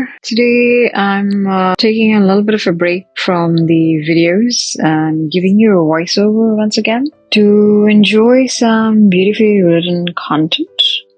there. Today I'm taking a little bit of a break from the videos and giving you a voiceover once again to enjoy some beautifully written content.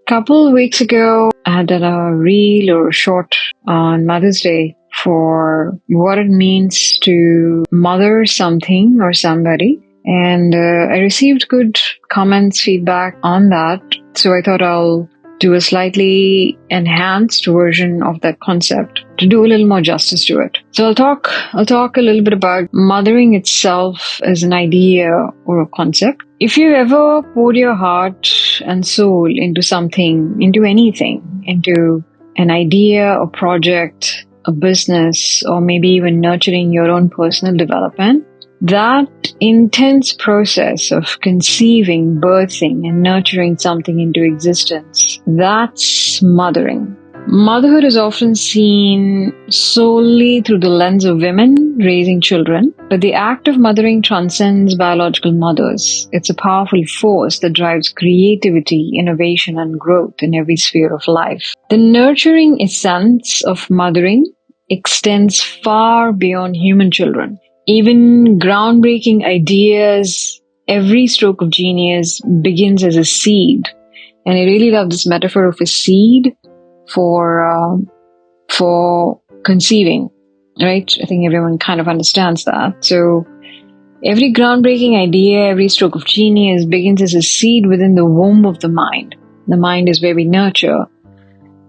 Couple of weeks ago, I had done a reel or a short on Mother's Day for what it means to mother something or somebody. And I received good comments, feedback on that. So I thought I'll do a slightly enhanced version of that concept to do a little more justice to it. So I'll talk a little bit about mothering itself as an idea or a concept. If you ever poured your heart and soul into something, into anything, into an idea, a project, a business, or maybe even nurturing your own personal development, that intense process of conceiving, birthing, and nurturing something into existence, that's mothering. Motherhood is often seen solely through the lens of women raising children, but the act of mothering transcends biological mothers. It's a powerful force that drives creativity, innovation, and growth in every sphere of life. The nurturing essence of mothering extends far beyond human children. Even groundbreaking ideas, every stroke of genius begins as a seed. And I really love this metaphor of a seed for conceiving, right? I think everyone kind of understands that. So every groundbreaking idea, every stroke of genius begins as a seed within the womb of the mind. The mind is where we nurture.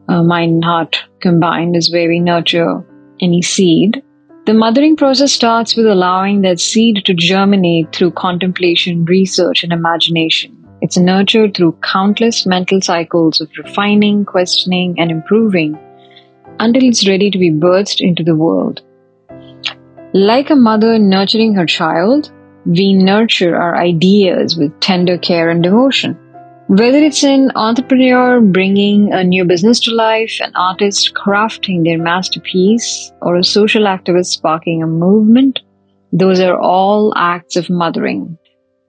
Mind and heart combined is where we nurture any seed. The mothering process starts with allowing that seed to germinate through contemplation, research, and imagination. It's nurtured through countless mental cycles of refining, questioning, and improving until it's ready to be birthed into the world. Like a mother nurturing her child, we nurture our ideas with tender care and devotion. Whether it's an entrepreneur bringing a new business to life, an artist crafting their masterpiece, or a social activist sparking a movement, those are all acts of mothering.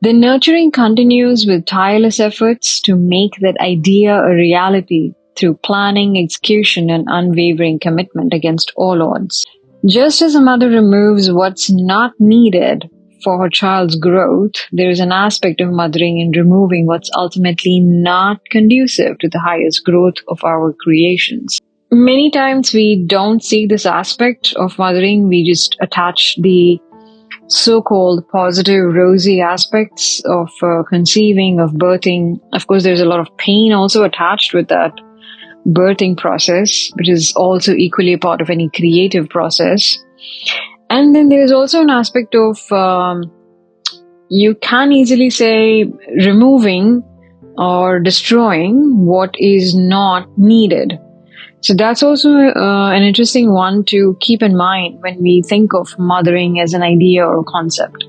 The nurturing continues with tireless efforts to make that idea a reality through planning, execution, and unwavering commitment against all odds. Just as a mother removes what's not needed for her child's growth, there is an aspect of mothering in removing what's ultimately not conducive to the highest growth of our creations. Many times we don't see this aspect of mothering. We just attach the so-called positive, rosy aspects of conceiving, of birthing. Of course, there's a lot of pain also attached with that birthing process, which is also equally a part of any creative process. And then there is also an aspect of, you can easily say, removing or destroying what is not needed. So that's also an interesting one to keep in mind when we think of mothering as an idea or a concept.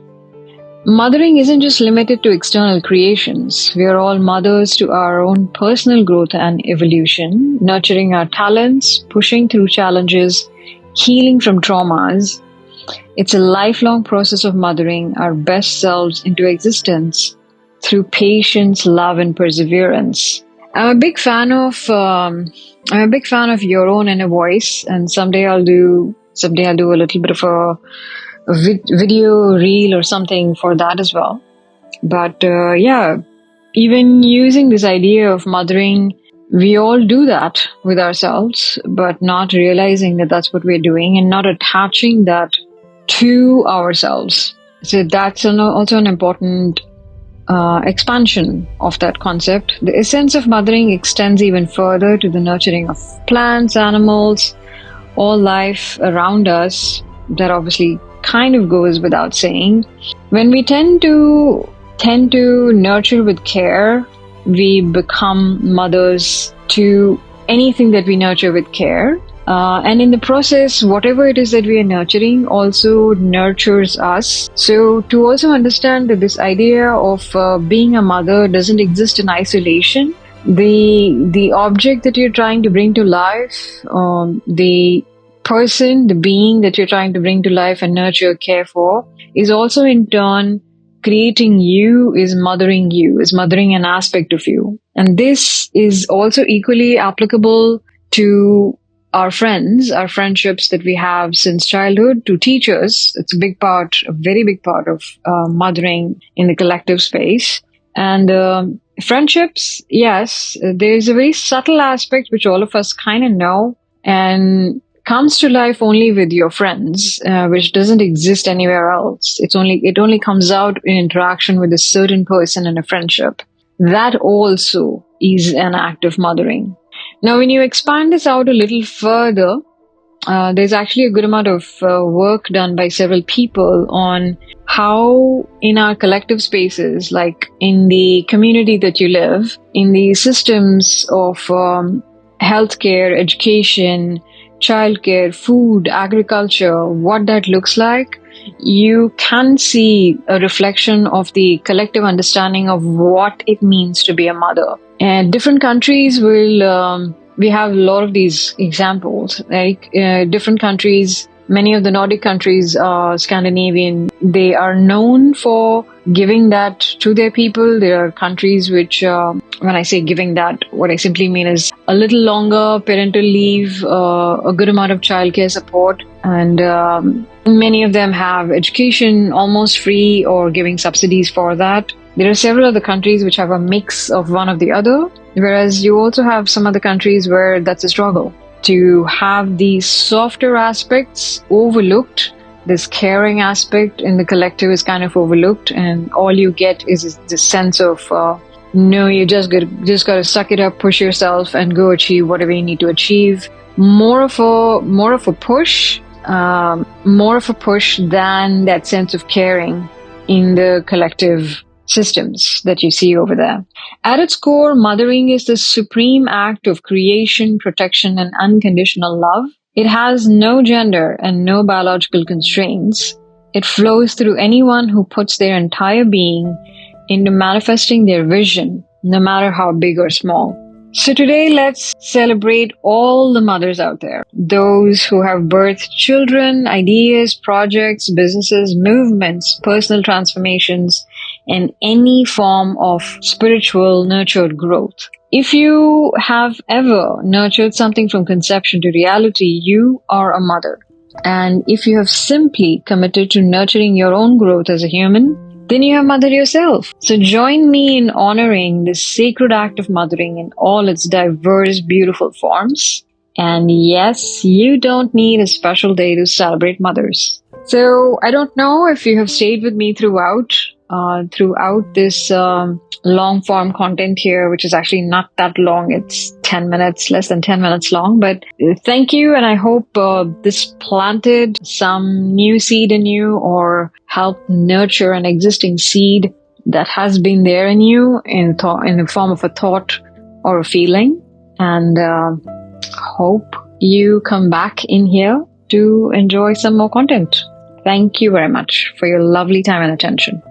Mothering isn't just limited to external creations. We are all mothers to our own personal growth and evolution, nurturing our talents, pushing through challenges, healing from traumas. It's a lifelong process of mothering our best selves into existence through patience, love, and perseverance. I'm a big fan of Your Own Inner Voice, and someday I'll do a little bit of a video reel or something for that as well. But even using this idea of mothering, we all do that with ourselves, but not realizing that that's what we're doing and not attaching that to ourselves. So that's also an important expansion of that concept. The essence of mothering extends even further to the nurturing of plants, animals, all life around us. That obviously kind of goes without saying. When we tend to nurture with care, we become mothers to anything that we nurture with care. And in the process, whatever it is that we are nurturing also nurtures us. So to also understand that this idea of being a mother doesn't exist in isolation. The object that you're trying to bring to life, the person, the being that you're trying to bring to life and nurture, care for, is also in turn creating you, is mothering an aspect of you. And this is also equally applicable to our friends, our friendships that we have since childhood to teachers. It's a big part, a very big part of mothering in the collective space. And friendships, yes, there's a very subtle aspect which all of us kind of know and comes to life only with your friends, which doesn't exist anywhere else. It only comes out in interaction with a certain person in a friendship. That also is an act of mothering. Now, when you expand this out a little further, there's actually a good amount of work done by several people on how in our collective spaces, like in the community that you live, in the systems of healthcare, education, childcare, food, agriculture, what that looks like, you can see a reflection of the collective understanding of what it means to be a mother. And different countries will, we have a lot of these examples, like different countries, many of the Nordic countries, Scandinavian, they are known for giving that to their people. There are countries which, when I say giving that, what I simply mean is a little longer parental leave, a good amount of childcare support, and many of them have education almost free or giving subsidies for that. There are several other countries which have a mix of one or the other, whereas you also have some other countries where that's a struggle. To have these softer aspects overlooked, this caring aspect in the collective is kind of overlooked, and all you get is this sense of no, you just got to suck it up, push yourself, and go achieve whatever you need to achieve. More of a push than that sense of caring in the collective systems that you see over there. At its core, mothering is the supreme act of creation, protection, and unconditional love. It has no gender and no biological constraints. It flows through anyone who puts their entire being into manifesting their vision, no matter how big or small. So today, let's celebrate all the mothers out there. Those who have birthed children, ideas, projects, businesses, movements, personal transformations, and any form of spiritual nurtured growth. If you have ever nurtured something from conception to reality, you are a mother. And if you have simply committed to nurturing your own growth as a human, then you have mothered yourself. So join me in honoring this sacred act of mothering in all its diverse, beautiful forms. And yes, you don't need a special day to celebrate mothers. So I don't know if you have stayed with me throughout this long form content here, which is actually not that long. It's 10 minutes, less than 10 minutes long. But thank you. And I hope this planted some new seed in you or helped nurture an existing seed that has been there in you in the form of a thought or a feeling. And hope you come back in here to enjoy some more content. Thank you very much for your lovely time and attention.